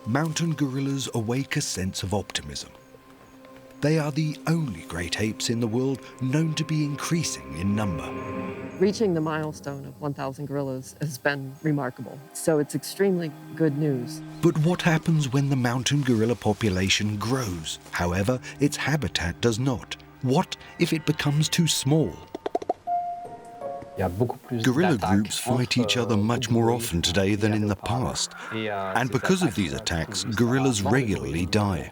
mountain gorillas awake a sense of optimism. They are the only great apes in the world known to be increasing in number. Reaching the milestone of 1,000 gorillas has been remarkable, so it's extremely good news. But what happens when the mountain gorilla population grows? However, its habitat does not. What if it becomes too small? Gorilla groups fight each other much more often today than in the past. And because of these attacks, gorillas regularly die.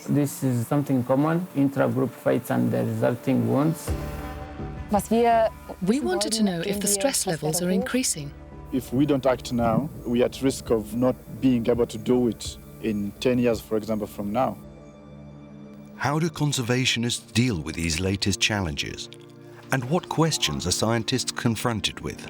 This is something common, intra-group fights and the resulting wounds. We wanted to know if the stress levels are increasing. If we don't act now, we are at risk of not being able to do it in 10 years, for example, from now. How do conservationists deal with these latest challenges? And what questions are scientists confronted with?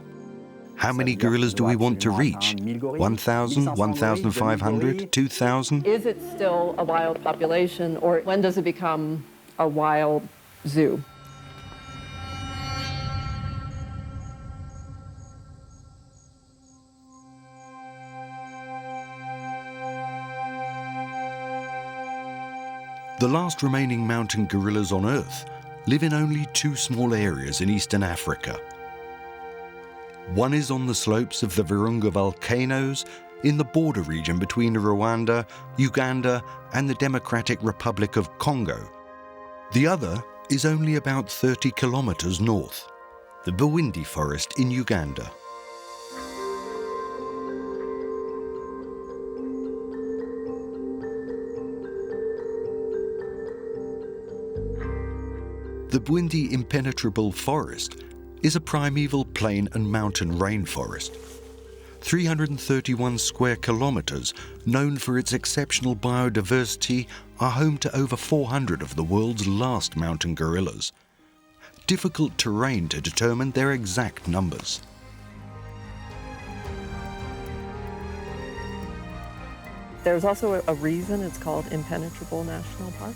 How many gorillas do we want to reach? 1,000, 1,500, 2,000? Is it still a wild population, or when does it become a wild zoo? The last remaining mountain gorillas on Earth live in only 2 small areas in eastern Africa. One is on the slopes of the Virunga Volcanoes in the border region between Rwanda, Uganda, and the Democratic Republic of Congo. The other is only about 30 kilometers north, the Bwindi forest in Uganda. The Bwindi impenetrable forest is a primeval plain and mountain rainforest. 331 square kilometers, known for its exceptional biodiversity, are home to over 400 of the world's last mountain gorillas. Difficult terrain to determine their exact numbers. There's also a reason it's called Impenetrable National Park.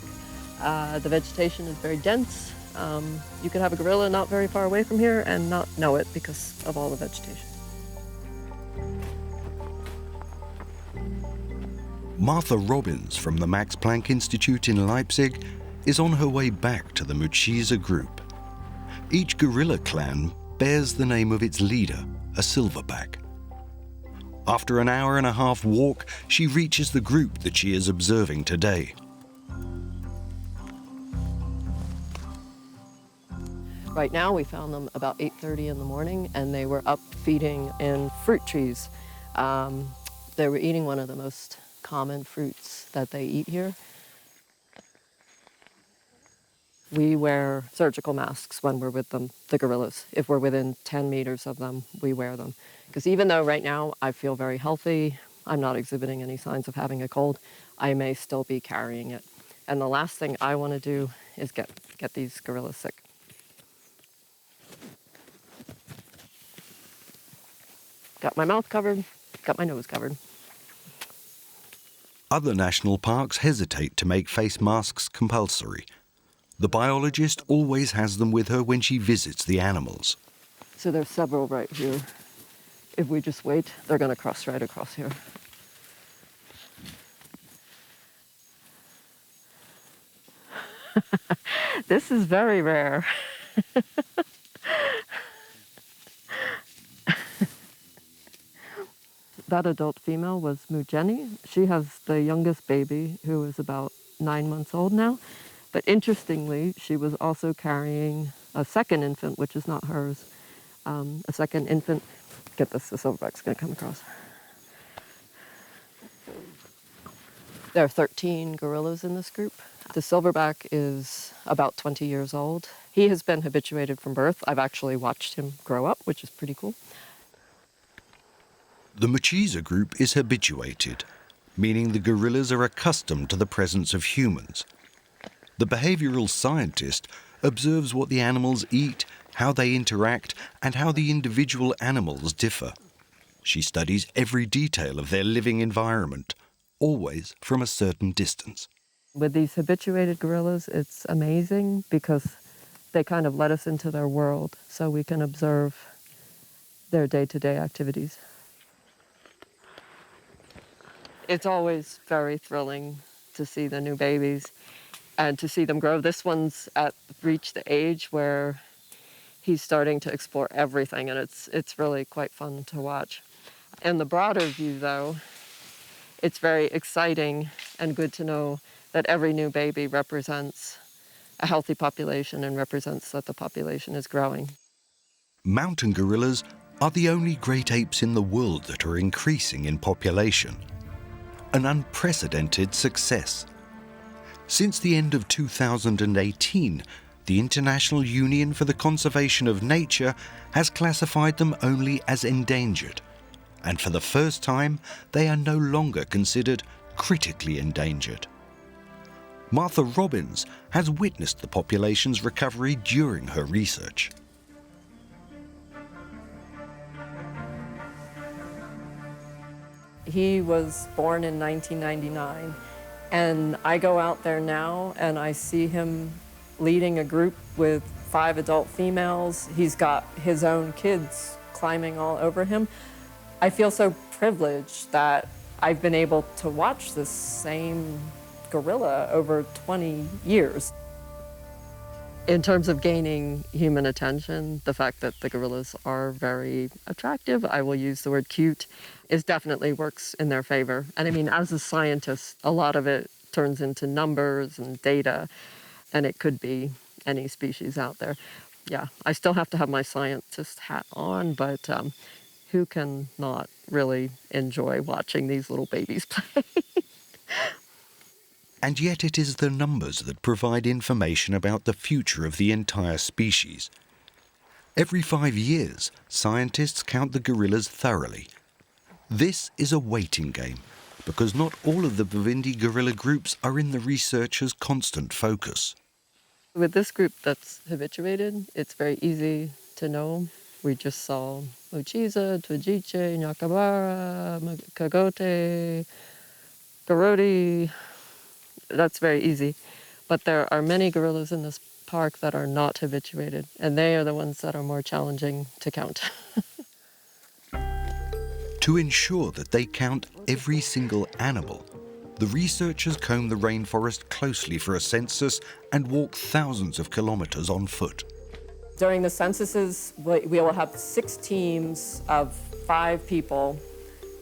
The vegetation is very dense. You could have a gorilla not very far away from here and not know it because of all the vegetation. Martha Robbins from the Max Planck Institute in Leipzig is on her way back to the Muchiza group. Each gorilla clan bears the name of its leader, a silverback. After an hour-and-a-half walk, she reaches the group that she is observing today. Right now, we found them about 8:30 in the morning, and they were up feeding in fruit trees. They were eating one of the most common fruits that they eat here. We wear surgical masks when we're with them, the gorillas. If we're within 10 meters of them, we wear them. Because even though right now I feel very healthy, I'm not exhibiting any signs of having a cold, I may still be carrying it. And the last thing I want to do is get these gorillas sick. Got my mouth covered, got my nose covered. Other national parks hesitate to make face masks compulsory. The biologist always has them with her when she visits the animals. So there's several right here. If we just wait, they're going to cross right across here. This is very rare. That adult female was Mujeni. She has the youngest baby, who is about 9 months old now. But interestingly, she was also carrying a second infant, which is not hers. A second infant. Get this, the silverback's going to come across. There are 13 gorillas in this group. The silverback is about 20 years old. He has been habituated from birth. I've actually watched him grow up, which is pretty cool. The Muchiza group is habituated, meaning the gorillas are accustomed to the presence of humans. The behavioral scientist observes what the animals eat, how they interact, and how the individual animals differ. She studies every detail of their living environment, always from a certain distance. With these habituated gorillas, it's amazing because they kind of let us into their world so we can observe their day-to-day activities. It's always very thrilling to see the new babies and to see them grow. This one's reached the age where he's starting to explore everything, and it's really quite fun to watch. In the broader view, though, it's very exciting and good to know that every new baby represents a healthy population and represents that the population is growing. Mountain gorillas are the only great apes in the world that are increasing in population. An unprecedented success. Since the end of 2018, the International Union for the Conservation of Nature has classified them only as endangered. And for the first time, they are no longer considered critically endangered. Martha Robbins has witnessed the population's recovery during her research. He was born in 1999, and I go out there now and I see him leading a group with 5 adult females. He's got his own kids climbing all over him. I feel so privileged that I've been able to watch this same gorilla over 20 years. In terms of gaining human attention, the fact that the gorillas are very attractive, I will use the word cute, is definitely works in their favor. And I mean, as a scientist, a lot of it turns into numbers and data, and it could be any species out there. Yeah, I still have to have my scientist hat on, but who can not really enjoy watching these little babies play? And yet it is the numbers that provide information about the future of the entire species. Every 5 years, scientists count the gorillas thoroughly. This is a waiting game, because not all of the Buvindi gorilla groups are in the researchers' constant focus. With this group that's habituated, it's very easy to know. We just saw Muchiza, Twajiche, Nyakabara, Kagote, Garodi. That's very easy. But there are many gorillas in this park that are not habituated, and they are the ones that are more challenging to count. To ensure that they count every single animal, the researchers comb the rainforest closely for a census and walk thousands of kilometers on foot. During the censuses, we will have 6 teams of 5 people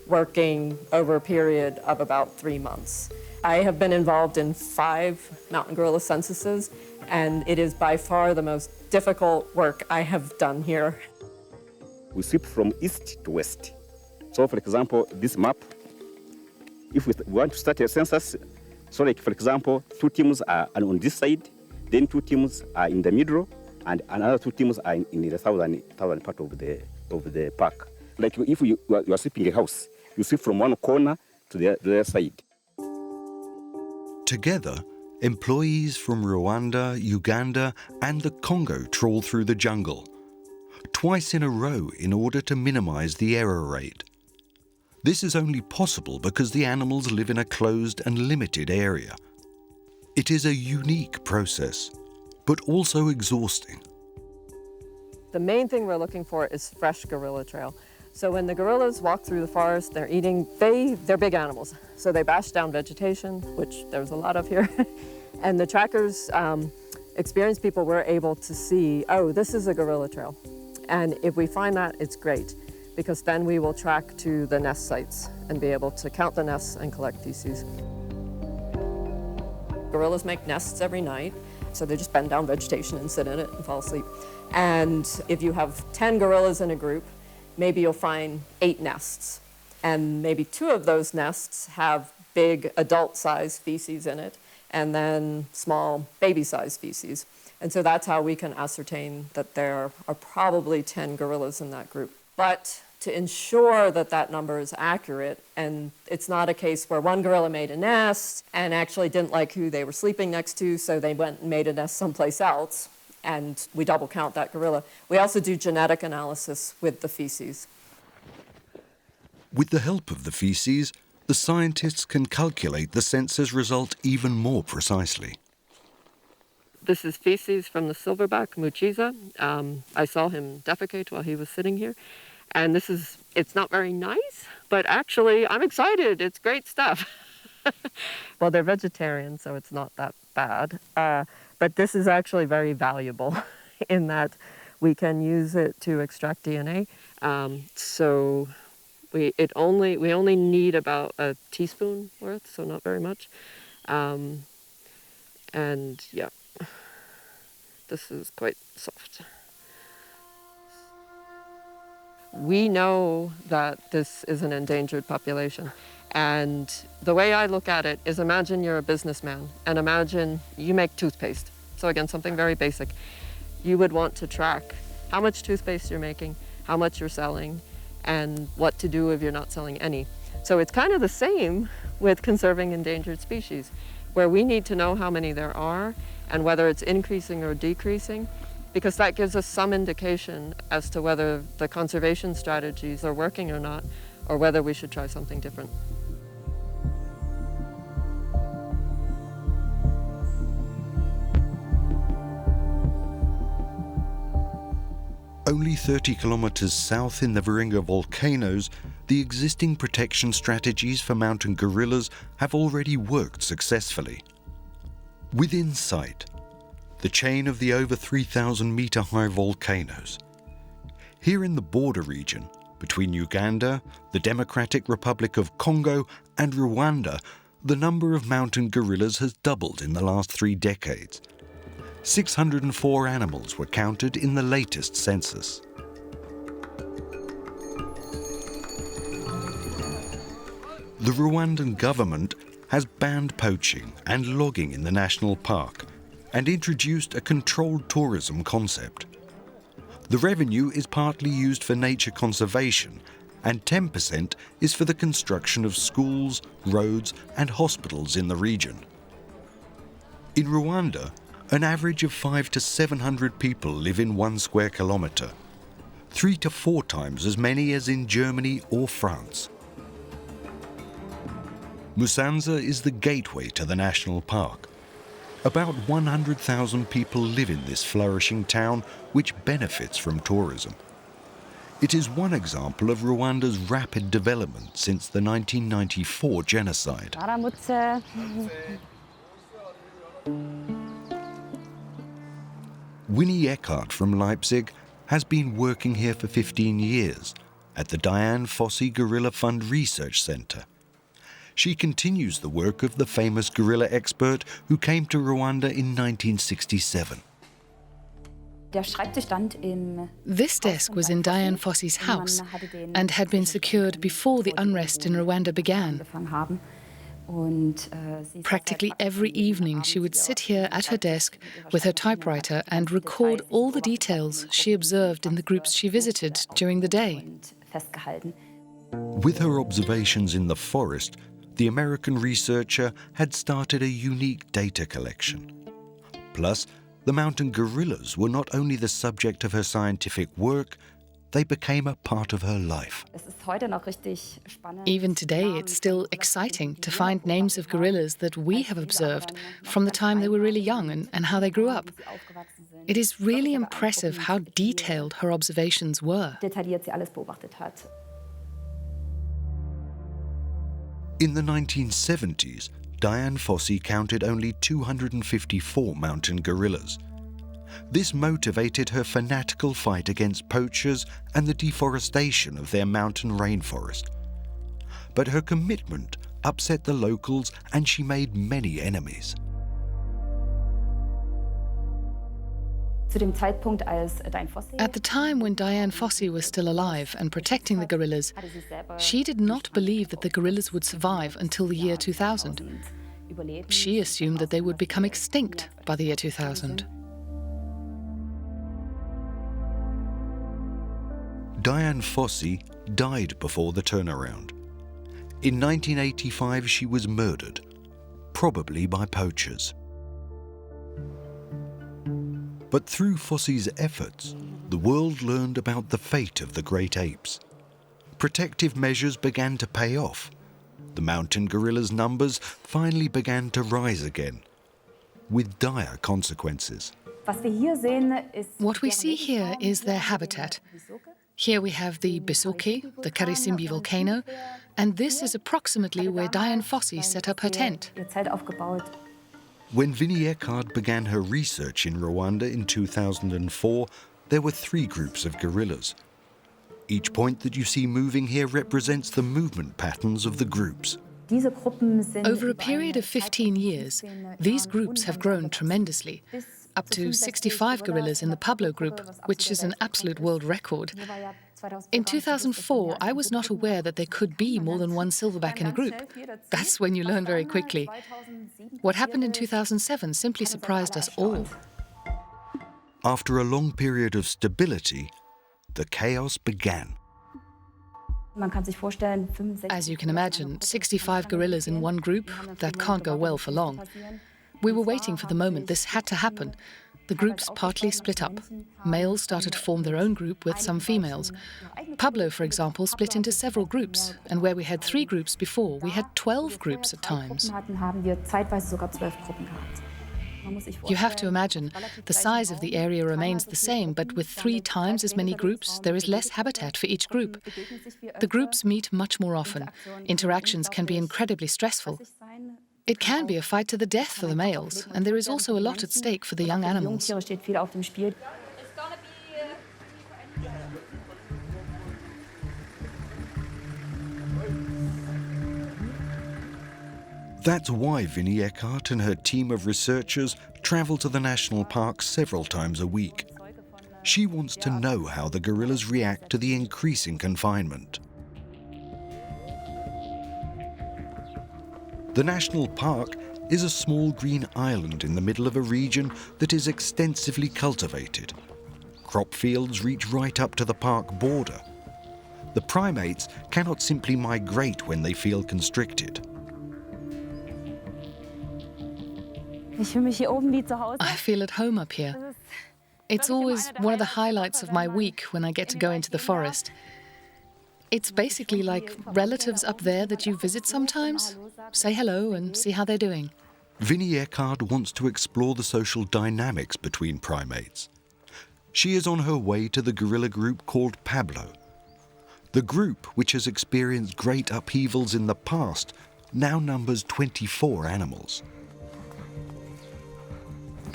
working over a period of about 3 months. I have been involved in 5 mountain gorilla censuses, and it is by far the most difficult work I have done here. We sweep from east to west. So, for example, this map, if we want to start a census, so like, for example, 2 teams are on this side, then 2 teams are in the middle, and another 2 teams are in the southern part of the park. Like if you are sweeping a house, you sweep from one corner to the other side. Together, employees from Rwanda, Uganda, and the Congo trawl through the jungle, twice in a row in order to minimize the error rate. This is only possible because the animals live in a closed and limited area. It is a unique process, but also exhausting. The main thing we're looking for is fresh gorilla trail. So when the gorillas walk through the forest, they're eating, they're big animals. So they bash down vegetation, which there's a lot of here. And the trackers, experienced people were able to see, oh, this is a gorilla trail. And if we find that, it's great, because then we will track to the nest sites and be able to count the nests and collect feces. Gorillas make nests every night, so they just bend down vegetation and sit in it and fall asleep. And if you have 10 gorillas in a group, maybe you'll find 8 nests. And maybe 2 of those nests have big adult-sized feces in it, and then small baby-sized feces. And so that's how we can ascertain that there are probably 10 gorillas in that group. But to ensure that that number is accurate, and it's not a case where one gorilla made a nest and actually didn't like who they were sleeping next to, so they went and made a nest someplace else, and we double count that gorilla. We also do genetic analysis with the feces. With the help of the feces, the scientists can calculate the census result even more precisely. This is feces from the silverback Muchiza. I saw him defecate while he was sitting here. And it's not very nice, but actually I'm excited. It's great stuff. Well, they're vegetarian, so it's not that bad. But this is actually very valuable in that we can use it to extract DNA. So we only need about a teaspoon worth, so not very much. And yeah, this is quite soft. We know that this is an endangered population. And the way I look at it is, imagine you're a businessman and imagine you make toothpaste. So again, something very basic. You would want to track how much toothpaste you're making, how much you're selling, and what to do if you're not selling any. So it's kind of the same with conserving endangered species, where we need to know how many there are and whether it's increasing or decreasing, because that gives us some indication as to whether the conservation strategies are working or not, or whether we should try something different. Only 30 kilometers south in the Virunga Volcanoes, the existing protection strategies for mountain gorillas have already worked successfully. Within sight, the chain of the over 3,000-meter high volcanoes. Here in the border region, between Uganda, the Democratic Republic of Congo, and Rwanda, the number of mountain gorillas has doubled in the last 3 decades. 604 animals were counted in the latest census. The Rwandan government has banned poaching and logging in the national park and introduced a controlled tourism concept. The revenue is partly used for nature conservation, and 10% is for the construction of schools, roads, and hospitals in the region. In Rwanda, an average of 500 to 700 people live in 1 square kilometre, 3 to 4 times as many as in Germany or France. Musanze is the gateway to the national park. About 100,000 people live in this flourishing town, which benefits from tourism. It is one example of Rwanda's rapid development since the 1994 genocide. Winnie Eckhart from Leipzig has been working here for 15 years at the Dian Fossey Gorilla Fund Research Center. She continues the work of the famous gorilla expert who came to Rwanda in 1967. This desk was in Dian Fossey's house and had been secured before the unrest in Rwanda began. Practically every evening she would sit here at her desk with her typewriter and record all the details she observed in the groups she visited during the day. With her observations in the forest, the American researcher had started a unique data collection. Plus, the mountain gorillas were not only the subject of her scientific work, they became a part of her life. Even today, it's still exciting to find names of gorillas that we have observed from the time they were really young and how they grew up. It is really impressive how detailed her observations were. In the 1970s, Dian Fossey counted only 254 mountain gorillas. This motivated her fanatical fight against poachers and the deforestation of their mountain rainforest. But her commitment upset the locals and she made many enemies. At the time when Dian Fossey was still alive and protecting the gorillas, she did not believe that the gorillas would survive until the year 2000. She assumed that they would become extinct by the year 2000. Dian Fossey died before the turnaround. In 1985, she was murdered, probably by poachers. But through Fossey's efforts, the world learned about the fate of the great apes. Protective measures began to pay off. The mountain gorillas' numbers finally began to rise again, with dire consequences. What we see here is their habitat. Here we have the Bisoke, the Karisimbi volcano, and this is approximately where Dian Fossey set up her tent. When Vinnie Eckard began her research in Rwanda in 2004, there were 3 groups of gorillas. Each point that you see moving here represents the movement patterns of the groups. Over a period of 15 years, these groups have grown tremendously, up to 65 gorillas in the Pablo group, which is an absolute world record. In 2004, I was not aware that there could be more than one silverback in a group. That's when you learn very quickly. What happened in 2007 simply surprised us all. After a long period of stability, the chaos began. As you can imagine, 65 gorillas in one group, that can't go well for long. We were waiting for the moment this had to happen. The groups partly split up. Males started to form their own group with some females. Pablo, for example, split into several groups, and where we had 3 groups before, we had 12 groups at times. You have to imagine, the size of the area remains the same, but with 3 times as many groups, there is less habitat for each group. The groups meet much more often. Interactions can be incredibly stressful. It can be a fight to the death for the males, and there is also a lot at stake for the young animals. That's why Vinnie Eckart and her team of researchers travel to the national park several times a week. She wants to know how the gorillas react to the increasing confinement. The national park is a small green island in the middle of a region that is extensively cultivated. Crop fields reach right up to the park border. The primates cannot simply migrate when they feel constricted. I feel at home up here. It's always one of the highlights of my week when I get to go into the forest. It's basically like relatives up there that you visit sometimes. Say hello and see how they're doing. Vinnie Eckard wants to explore the social dynamics between primates. She is on her way to the gorilla group called Pablo. The group, which has experienced great upheavals in the past, now numbers 24 animals.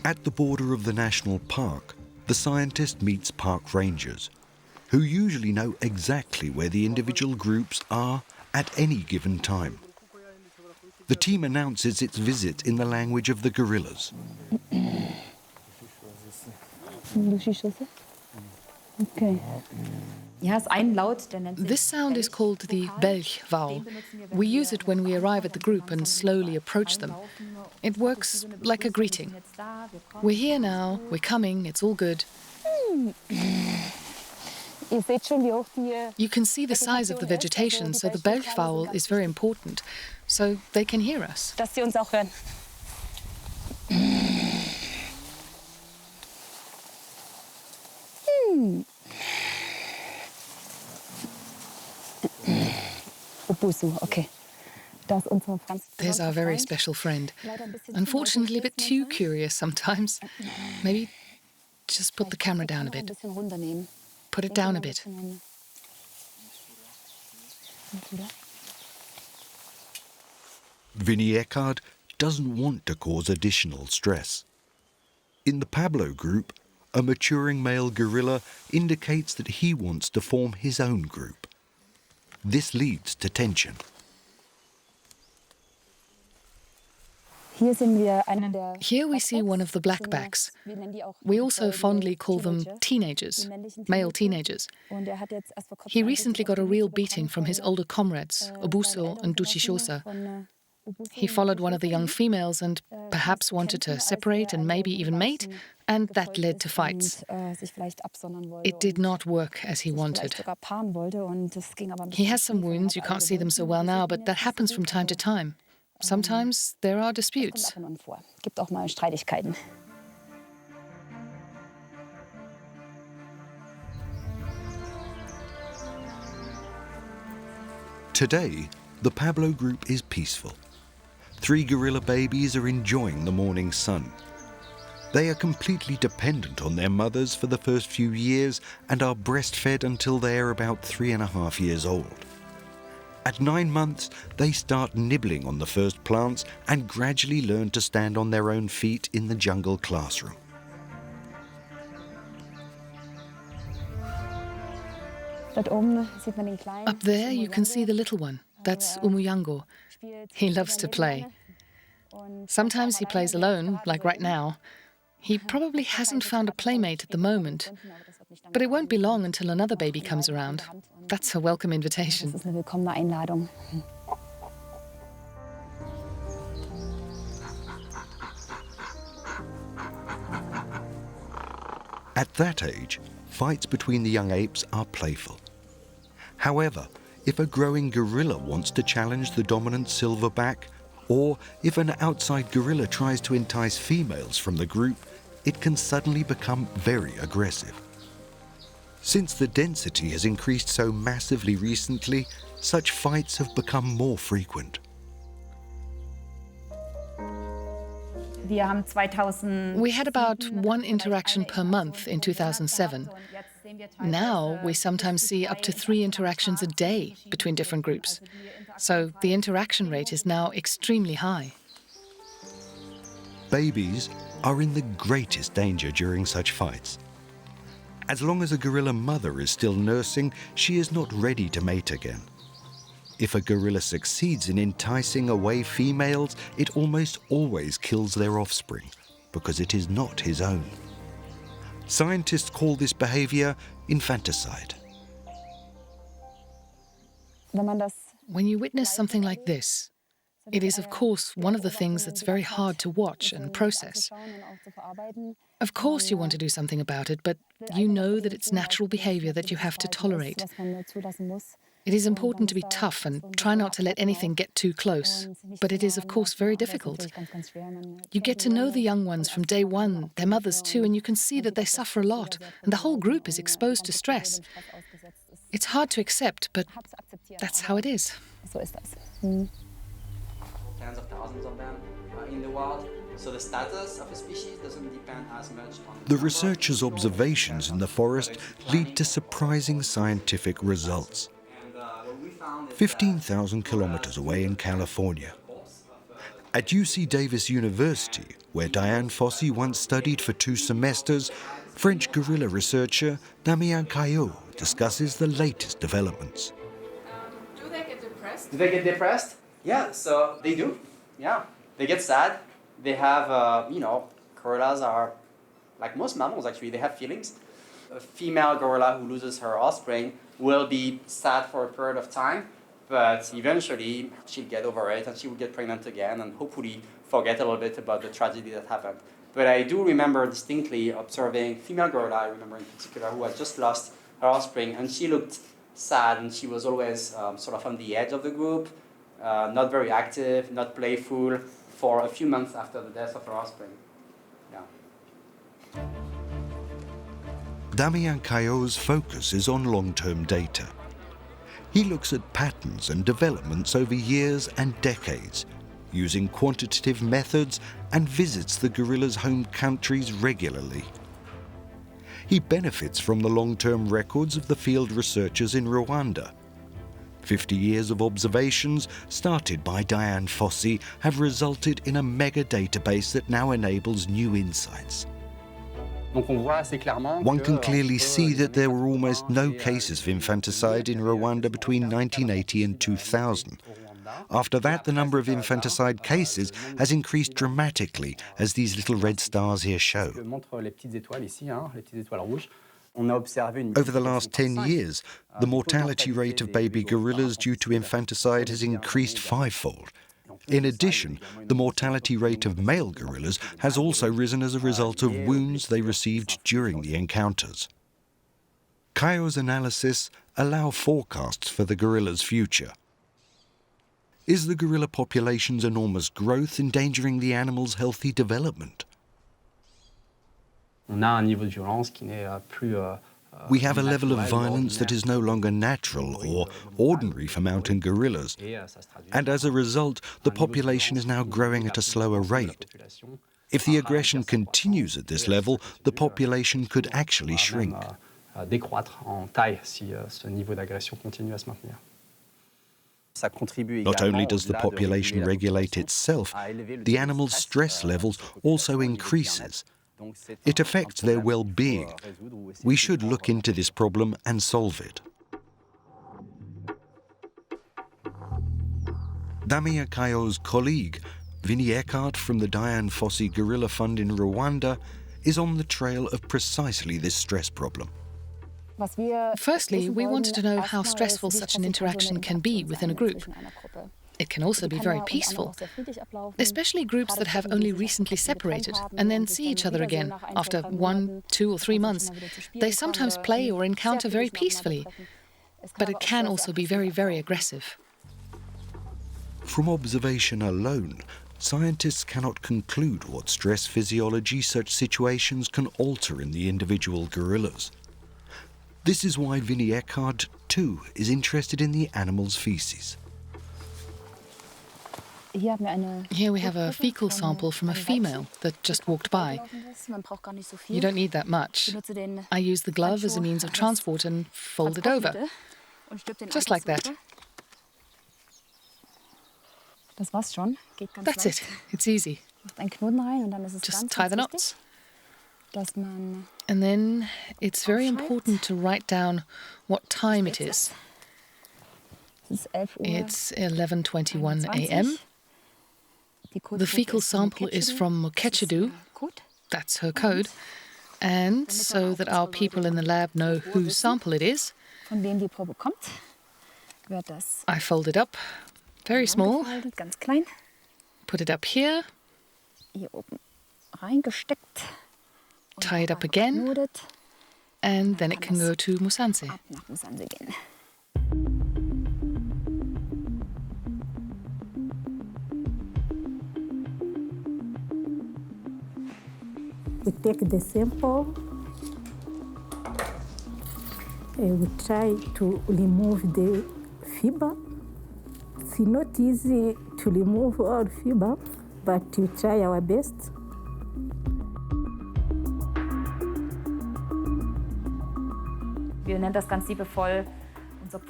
At the border of the national park, the scientist meets park rangers, who usually know exactly where the individual groups are at any given time. The team announces its visit in the language of the gorillas. Okay. This sound is called the Belch vowel. We use it when we arrive at the group and slowly approach them. It works like a greeting. We're here now, we're coming, it's all good. You can see the size of the vegetation, so the Belch vowel is very important, so they can hear us. Okay. There's our very special friend. Unfortunately, a bit too curious sometimes. Maybe just put the camera down a bit. Put it down a bit. Vinnie Eckard doesn't want to cause additional stress. In the Pablo group, a maturing male gorilla indicates that he wants to form his own group. This leads to tension. Here we see one of the blackbacks. We also fondly call them teenagers, male teenagers. He recently got a real beating from his older comrades, Obuso and Duchishosa. He followed one of the young females and perhaps wanted to separate and maybe even mate, and that led to fights. It did not work as he wanted. He has some wounds, you can't see them so well now, but that happens from time to time. Sometimes there are disputes. Today, the Pablo group is peaceful. 3 gorilla babies are enjoying the morning sun. They are completely dependent on their mothers for the first few years and are breastfed until they are about 3.5 years old. At 9 months, they start nibbling on the first plants and gradually learn to stand on their own feet in the jungle classroom. Up there you can see the little one. That's Umuyango. He loves to play. Sometimes he plays alone, like right now. He probably hasn't found a playmate at the moment. But it won't be long until another baby comes around. That's a welcome invitation. At that age, fights between the young apes are playful. However, if a growing gorilla wants to challenge the dominant silverback, or if an outside gorilla tries to entice females from the group, it can suddenly become very aggressive. Since the density has increased so massively recently, such fights have become more frequent. We had about 1 interaction per month in 2007. Now we sometimes see up to 3 interactions a day between different groups. So the interaction rate is now extremely high. Babies are in the greatest danger during such fights. As long as a gorilla mother is still nursing, she is not ready to mate again. If a gorilla succeeds in enticing away females, it almost always kills their offspring, because it is not his own. Scientists call this behavior infanticide. When you witness something like this, it is, of course, one of the things that's very hard to watch and process. Of course you want to do something about it, but you know that it's natural behavior that you have to tolerate. It is important to be tough and try not to let anything get too close, but it is, of course, very difficult. You get to know the young ones from day one, their mothers too, and you can see that they suffer a lot, and the whole group is exposed to stress. It's hard to accept, but that's how it is. Tens of thousands of them in the wild, so the status of a species doesn't depend as much on... The researchers' observations in the forest lead to surprising scientific results. 15,000 kilometers away in California. At UC Davis University, where Dian Fossey once studied for 2 semesters, French gorilla researcher Dian discusses the latest developments. Do they get depressed? Do they get depressed? Yeah, so they do. Yeah, they get sad. They have, gorillas are, like most mammals actually, they have feelings. A female gorilla who loses her offspring will be sad for a period of time, but eventually she'll get over it and she will get pregnant again and hopefully forget a little bit about the tragedy that happened. But I do remember distinctly observing female gorilla, I remember in particular, who had just lost her offspring, and she looked sad and she was always sort of on the edge of the group. Not very active, not playful, for a few months after the death of her offspring. Yeah. Dian Fossey's focus is on long-term data. He looks at patterns and developments over years and decades, using quantitative methods, and visits the gorilla's home countries regularly. He benefits from the long-term records of the field researchers in Rwanda. 50 years of observations, started by Dian Fossey, have resulted in a mega database that now enables new insights. One can clearly see that there were almost no cases of infanticide in Rwanda between 1980 and 2000. After that, the number of infanticide cases has increased dramatically, as these little red stars here show. Over the last 10 years, the mortality rate of baby gorillas due to infanticide has increased 5-fold. In addition, the mortality rate of male gorillas has also risen as a result of wounds they received during the encounters. Kayo's analysis allow forecasts for the gorilla's future. Is the gorilla population's enormous growth endangering the animal's healthy development? We have a level of violence that is no longer natural or ordinary for mountain gorillas, and as a result, the population is now growing at a slower rate. If the aggression continues at this level, the population could actually shrink. Décroître en taille si ce niveau d'agression continue à se maintenir. Not only does the population regulate itself, the animal's stress levels also increases. It affects their well-being. We should look into this problem and solve it. Damien Kayo's colleague, Vinnie Eckhardt from the Dian Fossey Gorilla Fund in Rwanda, is on the trail of precisely this stress problem. Firstly, we wanted to know how stressful such an interaction can be within a group. It can also be very peaceful, especially groups that have only recently separated and then see each other again after 1, 2 or 3 months. They sometimes play or encounter very peacefully, but it can also be very, very aggressive. From observation alone, scientists cannot conclude what stress physiology such situations can alter in the individual gorillas. This is why Vinnie Eckhardt, too, is interested in the animal's feces. Here we have a fecal sample from a female that just walked by. You don't need that much. I use the glove as a means of transport and fold it over. Just like that. That's it. It's easy. Just tie the knots. And then it's very important to write down what time it is. It's 11:21 a.m. The fecal sample is from Moketchedu. That's her code. And so that our people in the lab know whose sample it is, I fold it up, very small, put it up here, tie it up again, and then it can go to Musanze. We take the sample, we try to remove the fiber. It's not easy to remove all fiber, but we try our best.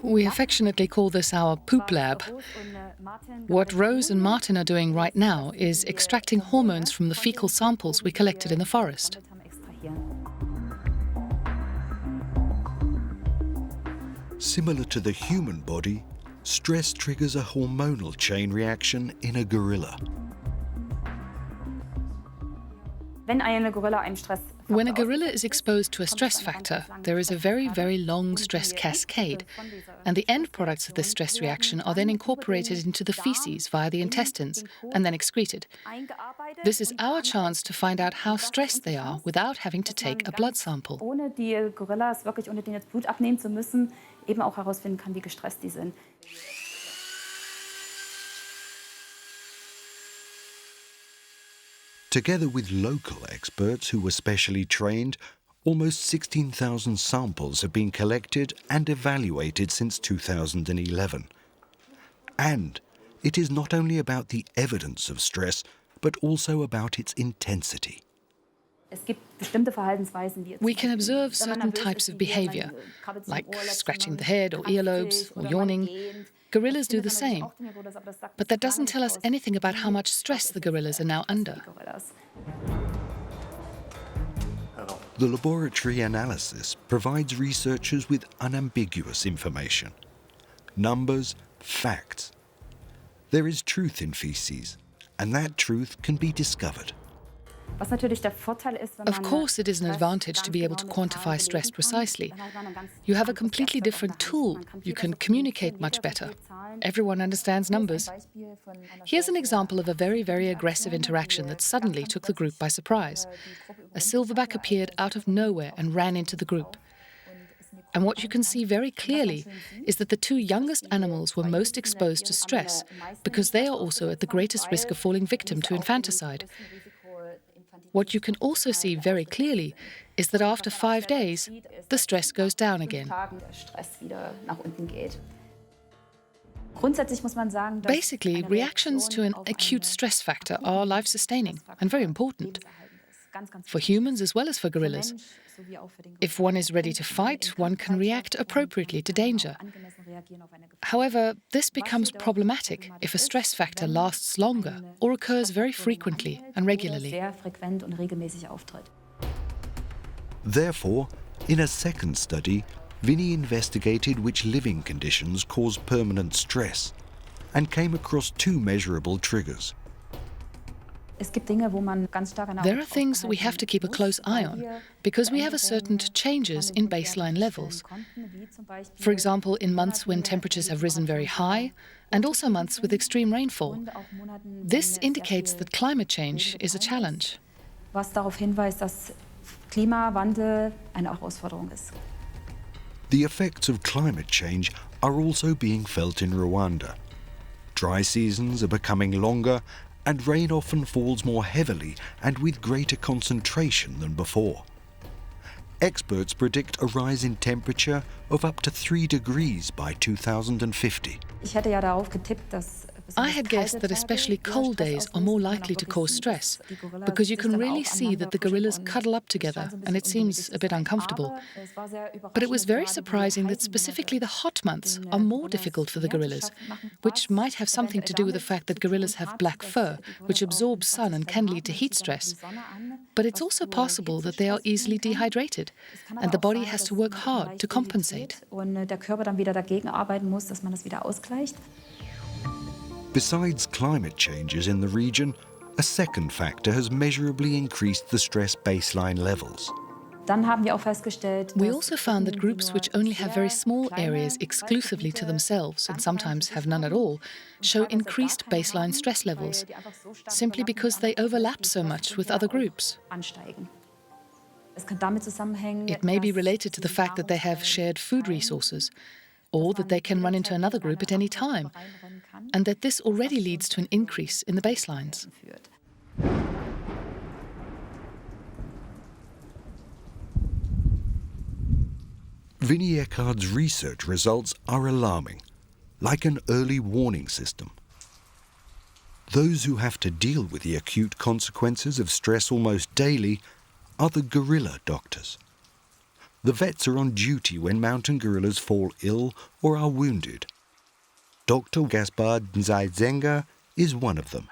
We affectionately call this our poop lab. What Rose and Martin are doing right now is extracting hormones from the fecal samples we collected in the forest. Similar to the human body, stress triggers a hormonal chain reaction in a gorilla. When a gorilla is exposed to a stress factor, there is a very, very long stress cascade, and the end products of this stress reaction are then incorporated into the feces via the intestines and then excreted. This is our chance to find out how stressed they are without having to take a blood sample. Together with local experts who were specially trained, almost 16,000 samples have been collected and evaluated since 2011. And it is not only about the evidence of stress, but also about its intensity. We can observe certain types of behavior, like scratching the head or earlobes or yawning. Gorillas do the same, but that doesn't tell us anything about how much stress the gorillas are now under. The laboratory analysis provides researchers with unambiguous information. Numbers, facts. There is truth in feces, and that truth can be discovered. Of course, it is an advantage to be able to quantify stress precisely. You have a completely different tool. You can communicate much better. Everyone understands numbers. Here's an example of a very, very aggressive interaction that suddenly took the group by surprise. A silverback appeared out of nowhere and ran into the group. And what you can see very clearly is that the two youngest animals were most exposed to stress because they are also at the greatest risk of falling victim to infanticide. What you can also see very clearly is that after 5 days, the stress goes down again. Basically, reactions to an acute stress factor are life-sustaining and very important for humans as well as for gorillas. If one is ready to fight, one can react appropriately to danger. However, this becomes problematic if a stress factor lasts longer or occurs very frequently and regularly. Therefore, in a second study, Vinny investigated which living conditions cause permanent stress and came across two measurable triggers. There are things we have to keep a close eye on because we have ascertained changes in baseline levels. For example, in months when temperatures have risen very high and also months with extreme rainfall. This indicates that climate change is a challenge. The effects of climate change are also being felt in Rwanda. Dry seasons are becoming longer and rain often falls more heavily and with greater concentration than before. Experts predict a rise in temperature of up to 3 degrees by 2050. I had guessed that especially cold days are more likely to cause stress, because you can really see that the gorillas cuddle up together and it seems a bit uncomfortable. But it was very surprising that specifically the hot months are more difficult for the gorillas, which might have something to do with the fact that gorillas have black fur, which absorbs sun and can lead to heat stress. But it's also possible that they are easily dehydrated, and the body has to work hard to compensate. Besides climate changes in the region, a second factor has measurably increased the stress baseline levels. We also found that groups which only have very small areas exclusively to themselves, and sometimes have none at all, show increased baseline stress levels, simply because they overlap so much with other groups. It may be related to the fact that they have shared food resources, or that they can run into another group at any time, and that this already leads to an increase in the baselines. Vinnie Eckard's research results are alarming, like an early warning system. Those who have to deal with the acute consequences of stress almost daily are the gorilla doctors. The vets are on duty when mountain gorillas fall ill or are wounded. Dr. Gaspard Nzaizenga is one of them.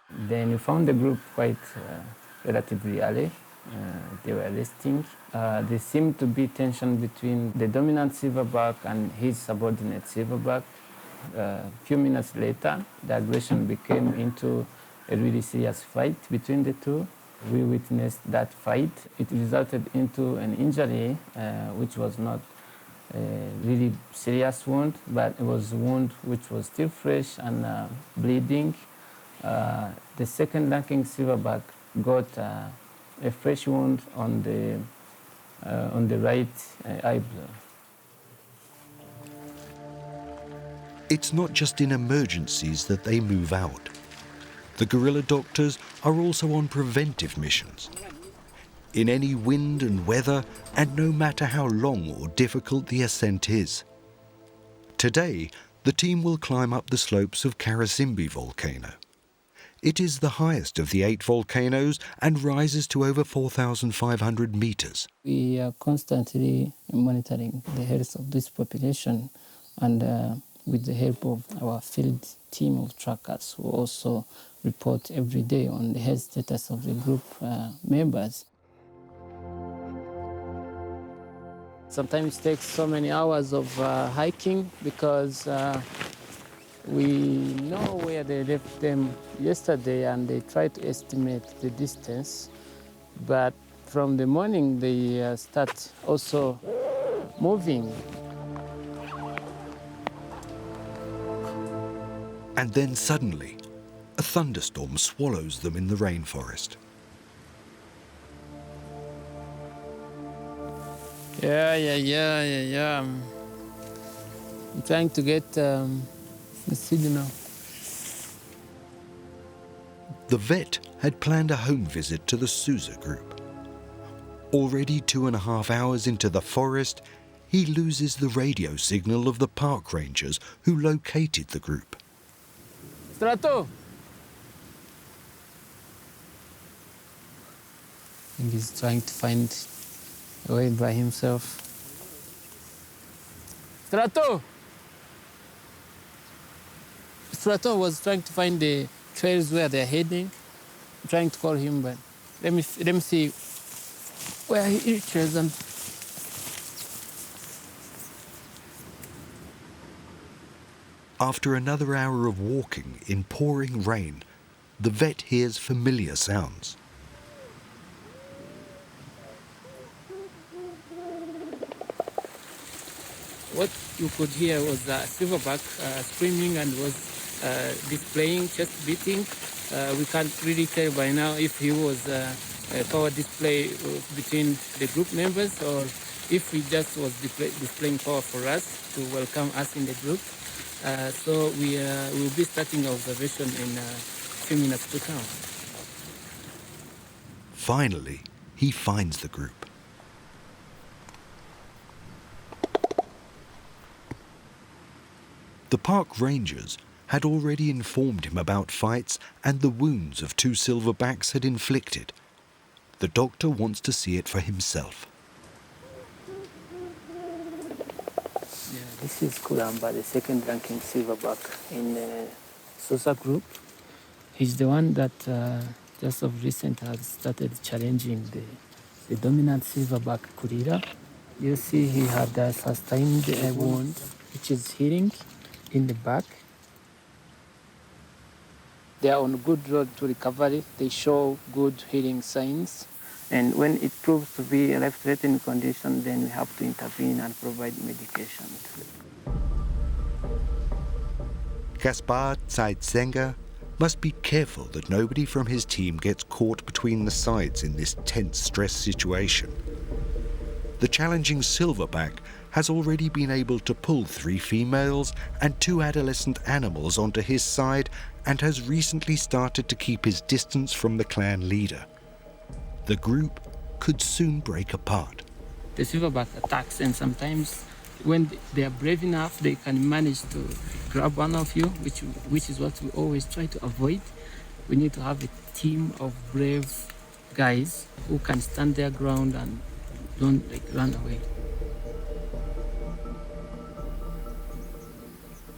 Then we found the group quite relatively early. They were resting. There seemed to be tension between the dominant silverback and his subordinate silverback. A few minutes later, the aggression became into a really serious fight between the two. We witnessed that fight. It resulted into an injury, which was not a really serious wound, but it was a wound which was still fresh and bleeding. The second-ranking silverback got a fresh wound on the right eyebrow. It's not just in emergencies that they move out. The gorilla doctors are also on preventive missions. In any wind and weather, and no matter how long or difficult the ascent is. Today, the team will climb up the slopes of Karisimbi volcano. It is the highest of the 8 volcanoes and rises to over 4,500 meters. We are constantly monitoring the health of this population, and with the help of our field team of trackers who also report every day on the health status of the group members. Sometimes it takes so many hours of hiking because we know where they left them yesterday and they try to estimate the distance. But from the morning they start also moving. And then suddenly, a thunderstorm swallows them in the rainforest. Yeah. I'm trying to get the signal. The vet had planned a home visit to the Sousa group. Already 2.5 hours into the forest, he loses the radio signal of the park rangers who located the group. Strato! I think he's trying to find a way by himself. Strato! Strato was trying to find the trails where they're heading. I'm trying to call him, but let me see where he reaches them. After another hour of walking in pouring rain, the vet hears familiar sounds. What you could hear was a silverback screaming and was displaying, chest beating. We can't really tell by now if he was a power display between the group members or if he just was displaying power for us to welcome us in the group. So we will be starting observation in a few minutes to come. Finally, he finds the group. The park rangers had already informed him about fights and the wounds of 2 silverbacks had inflicted. The doctor wants to see it for himself. Yeah, this is Kuramba, the second ranking silverback in the Sosa group. He's the one that just of recent has started challenging the dominant silverback gorilla. You see he had sustained a wound which is healing in the back. They are on a good road to recovery. They show good healing signs. And when it proves to be a life-threatening condition, then we have to intervene and provide medication. Gaspar Zeitzenger must be careful that nobody from his team gets caught between the sides in this tense stress situation. The challenging silverback has already been able to pull 3 females and 2 adolescent animals onto his side and has recently started to keep his distance from the clan leader. The group could soon break apart. The silverback attacks, and sometimes when they are brave enough, they can manage to grab one of you, which is what we always try to avoid. We need to have a team of brave guys who can stand their ground and don't run away.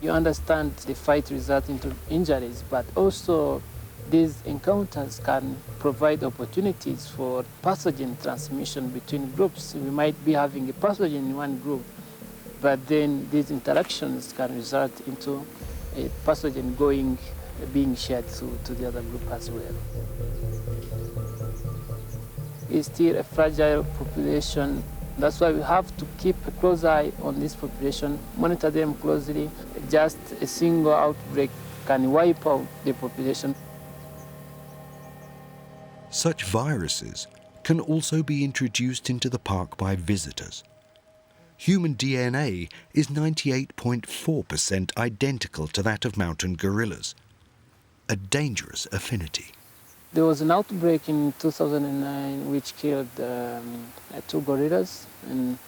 You understand the fight results into injuries, but also these encounters can provide opportunities for pathogen transmission between groups. We might be having a pathogen in one group, but then these interactions can result into a pathogen being shared to the other group as well. It's still a fragile population. That's why we have to keep a close eye on this population, monitor them closely. Just a single outbreak can wipe out the population. Such viruses can also be introduced into the park by visitors. Human DNA is 98.4% identical to that of mountain gorillas, a dangerous affinity. There was an outbreak in 2009 which killed 2 gorillas, and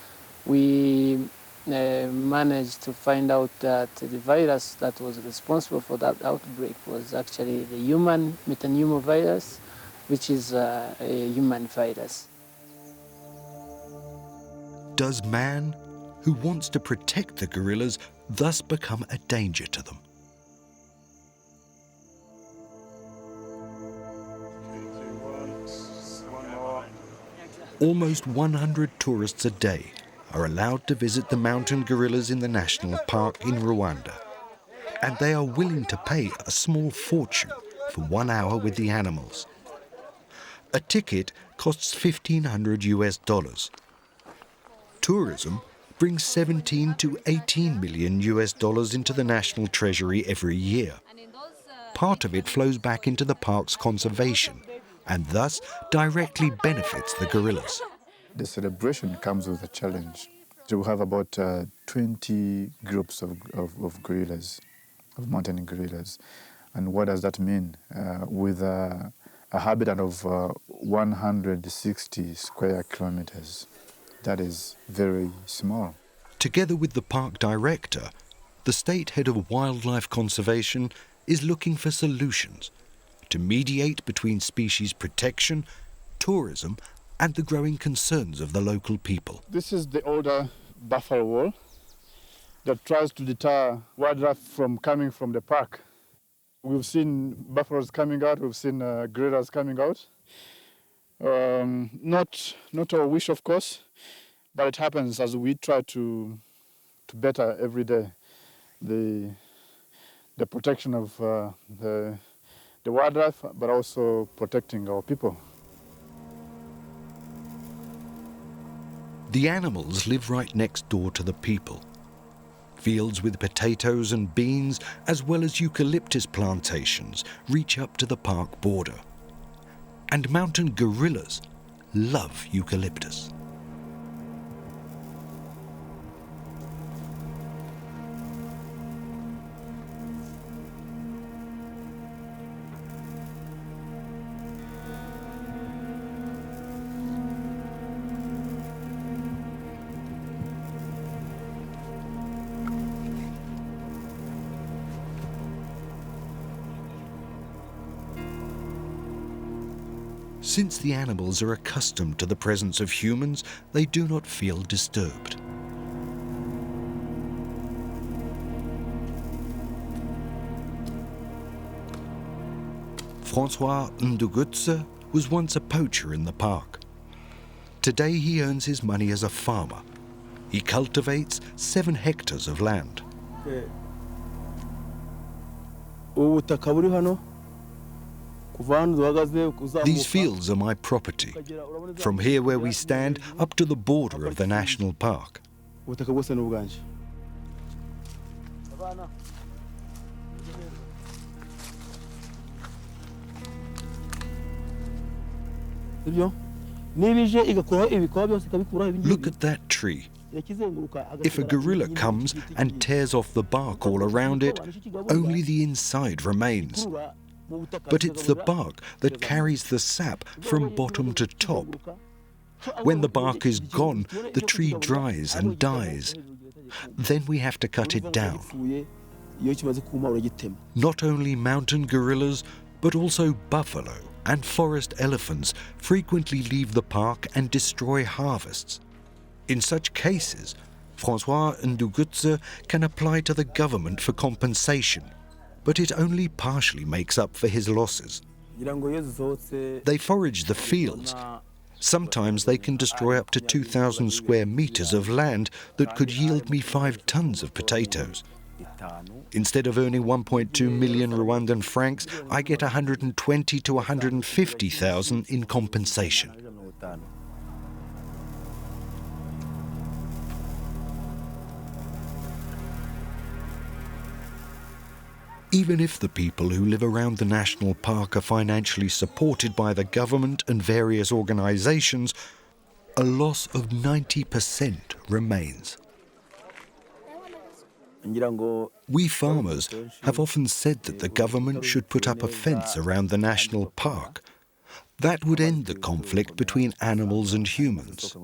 we managed to find out that the virus that was responsible for that outbreak was actually the human metapneumovirus, which is a human virus. Does man, who wants to protect the gorillas, thus become a danger to them? Almost 100 tourists a day are allowed to visit the mountain gorillas in the national park in Rwanda, and they are willing to pay a small fortune for 1 hour with the animals. A ticket costs $1,500. Tourism brings 17 to 18 million US dollars into the national treasury every year. Part of it flows back into the park's conservation and thus directly benefits the gorillas. The celebration comes with a challenge. So we have about 20 groups of gorillas, of mountain gorillas. And what does that mean? With a habitat of 160 square kilometers. That is very small. Together with the park director, the state head of wildlife conservation is looking for solutions to mediate between species protection, tourism, and the growing concerns of the local people. This is the older buffalo wall that tries to deter wildlife from coming from the park. We've seen buffaloes coming out, we've seen gorillas coming out. Not our wish, of course, but it happens as we try to better every day the protection of the wildlife, but also protecting our people. The animals live right next door to the people. Fields with potatoes and beans, as well as eucalyptus plantations, reach up to the park border. And mountain gorillas love eucalyptus. Since the animals are accustomed to the presence of humans, they do not feel disturbed. Francois Ndugutse was once a poacher in the park. Today he earns his money as a farmer. He cultivates 7 hectares of land. These fields are my property, from here where we stand up to the border of the national park. Look at that tree. If a gorilla comes and tears off the bark all around it, only the inside remains. But it's the bark that carries the sap from bottom to top. When the bark is gone, the tree dries and dies. Then we have to cut it down. Not only mountain gorillas, but also buffalo and forest elephants frequently leave the park and destroy harvests. In such cases, Francois Ndugutse can apply to the government for compensation, but it only partially makes up for his losses. They forage the fields. Sometimes they can destroy up to 2,000 square meters of land that could yield me 5 tons of potatoes. Instead of earning 1.2 million Rwandan francs, I get 120 to 150,000 in compensation. Even if the people who live around the national park are financially supported by the government and various organizations, a loss of 90% remains. We farmers have often said that the government should put up a fence around the national park. That would end the conflict between animals and humans.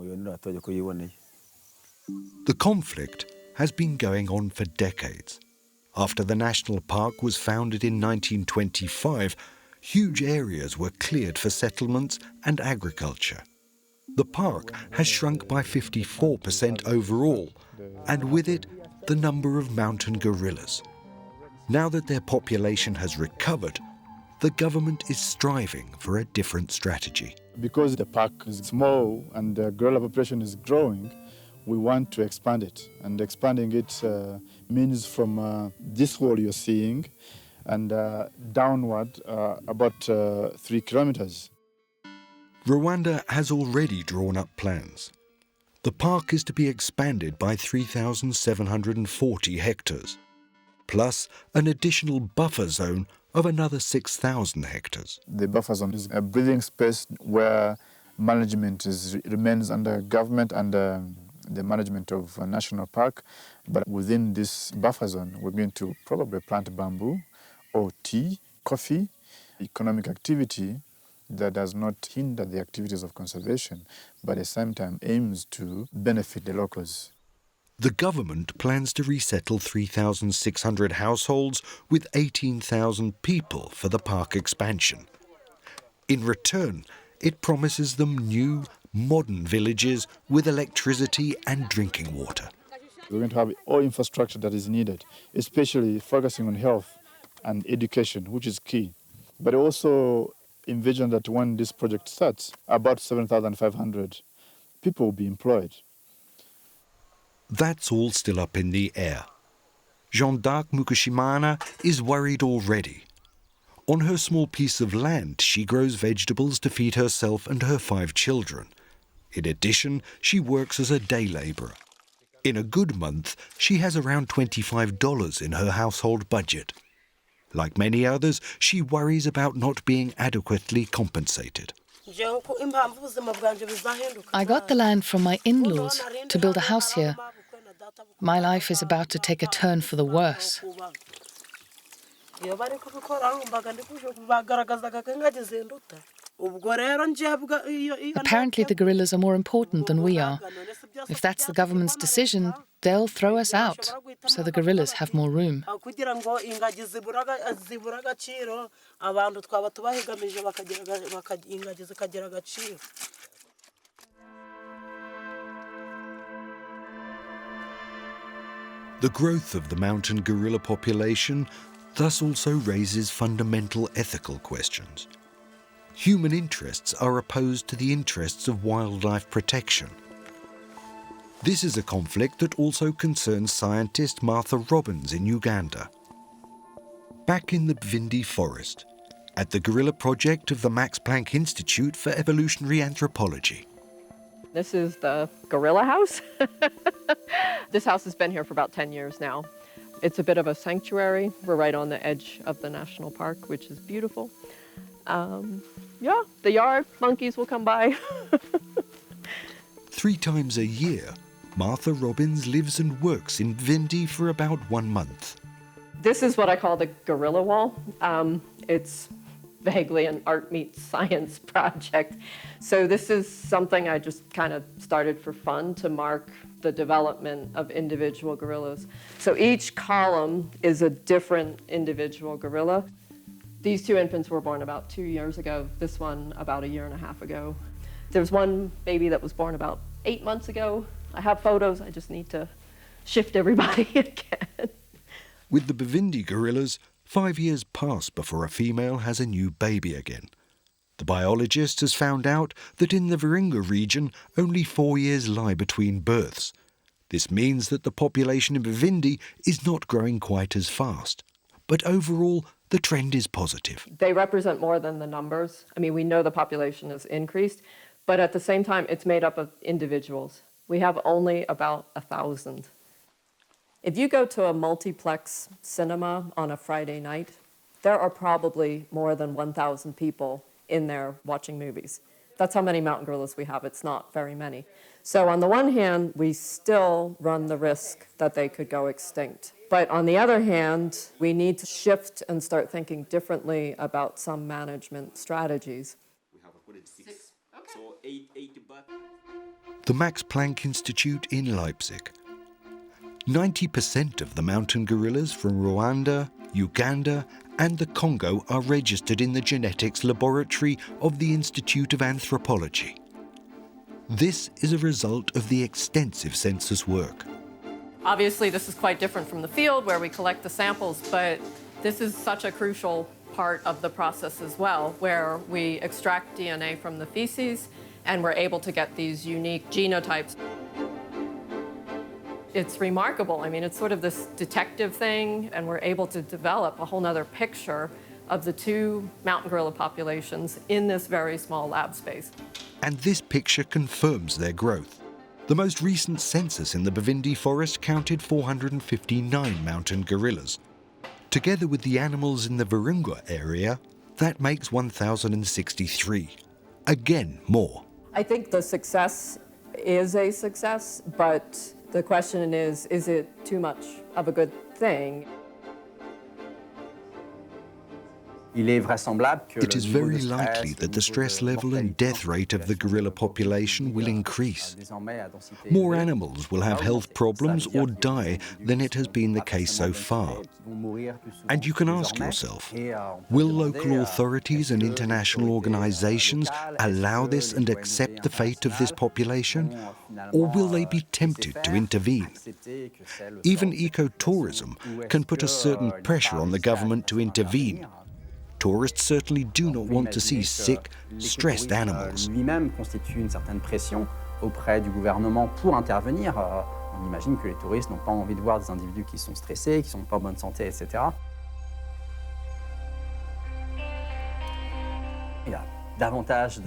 The conflict has been going on for decades. After the national park was founded in 1925, huge areas were cleared for settlements and agriculture. The park has shrunk by 54% overall, and with it, the number of mountain gorillas. Now that their population has recovered, the government is striving for a different strategy. Because the park is small and the gorilla population is growing, we want to expand it. And expanding it means from this wall you're seeing and downward about 3 kilometers. Rwanda has already drawn up plans. The park is to be expanded by 3,740 hectares, plus an additional buffer zone of another 6,000 hectares. The buffer zone is a breathing space where management remains under government and the management of a national park. But within this buffer zone, we're going to probably plant bamboo or tea, coffee, economic activity, that does not hinder the activities of conservation, but at the same time aims to benefit the locals. The government plans to resettle 3,600 households with 18,000 people for the park expansion. In return, it promises them new, modern villages with electricity and drinking water. We're going to have all infrastructure that is needed, especially focusing on health and education, which is key. But also envision that when this project starts, about 7,500 people will be employed. That's all still up in the air. Jeanne d'Arc Mukushimana is worried already. On her small piece of land, she grows vegetables to feed herself and her 5 children. In addition, she works as a day labourer. In a good month, she has around $25 in her household budget. Like many others, she worries about not being adequately compensated. I got the land from my in-laws to build a house here. My life is about to take a turn for the worse. Apparently the gorillas are more important than we are. If that's the government's decision, they'll throw us out, so the gorillas have more room. The growth of the mountain gorilla population thus also raises fundamental ethical questions. Human interests are opposed to the interests of wildlife protection. This is a conflict that also concerns scientist Martha Robbins in Uganda. Back in the Bvindi forest, at the gorilla project of the Max Planck Institute for Evolutionary Anthropology. This is the gorilla house. This house has been here for about 10 years now. It's a bit of a sanctuary. We're right on the edge of the national park, which is beautiful. Yeah, the yard, monkeys will come by. 3 times a year, Martha Robbins lives and works in Bvindi for about 1 month. This is what I call the gorilla wall. It's vaguely an art meets science project. So this is something I just kind of started for fun to mark the development of individual gorillas. So each column is a different individual gorilla. These 2 infants were born about 2 years ago, this one about 1.5 years ago. There's one baby that was born about 8 months ago. I have photos, I just need to shift everybody again. With the Bvindi gorillas, 5 years pass before a female has a new baby again. The biologist has found out that in the Virunga region, only 4 years lie between births. This means that the population in Bvindi is not growing quite as fast. But overall, the trend is positive. They represent more than the numbers. I mean, we know the population has increased, but at the same time, it's made up of individuals. We have only about 1,000. If you go to a multiplex cinema on a Friday night, there are probably more than 1,000 people in there watching movies. That's how many mountain gorillas we have. It's not very many. So on the one hand, we still run the risk that they could go extinct. But on the other hand, we need to shift and start thinking differently about some management strategies. The Max Planck Institute in Leipzig. 90% of the mountain gorillas from Rwanda, Uganda, and the Congo are registered in the genetics laboratory of the Institute of Anthropology. This is a result of the extensive census work. Obviously, this is quite different from the field where we collect the samples, but this is such a crucial part of the process as well, where we extract DNA from the feces and we're able to get these unique genotypes. It's remarkable. I mean, it's sort of this detective thing, and we're able to develop a whole nother picture of the 2 mountain gorilla populations in this very small lab space. And this picture confirms their growth. The most recent census in the Bvindi forest counted 459 mountain gorillas. Together with the animals in the Virunga area, that makes 1,063. Again, more. I think the success is a success, but the question is it too much of a good thing? It is very likely that the stress level and death rate of the gorilla population will increase. More animals will have health problems or die than it has been the case so far. And you can ask yourself, will local authorities and international organizations allow this and accept the fate of this population? Or will they be tempted to intervene? Even ecotourism can put a certain pressure on the government to intervene. Tourists certainly do not want to see sick, stressed animals. Lui-même constitue une certaine pression auprès du gouvernement pour intervenir. On imagine que les touristes n'ont pas envie de voir des individus qui sont stressés, qui sont pas en bonne santé, etc.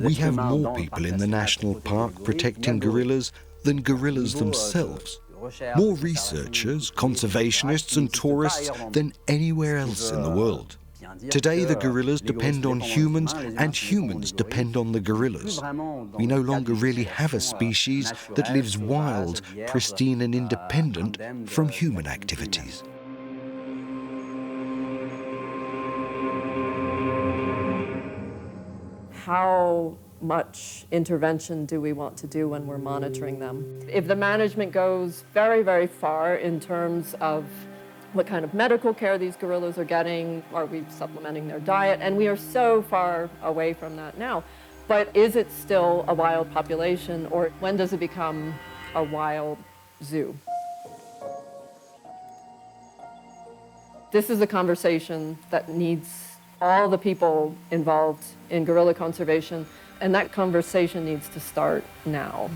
We have more people in the national park protecting gorillas than gorillas themselves. More researchers, conservationists and tourists than anywhere else in the world. Today the gorillas depend on humans and humans depend on the gorillas. We no longer really have a species that lives wild, pristine and independent from human activities. How much intervention do we want to do when we're monitoring them? If the management goes very, very far in terms of what kind of medical care these gorillas are getting, are we supplementing their diet? And we are so far away from that now. But is it still a wild population, or when does it become a wild zoo? This is a conversation that needs all the people involved in gorilla conservation, and that conversation needs to start now.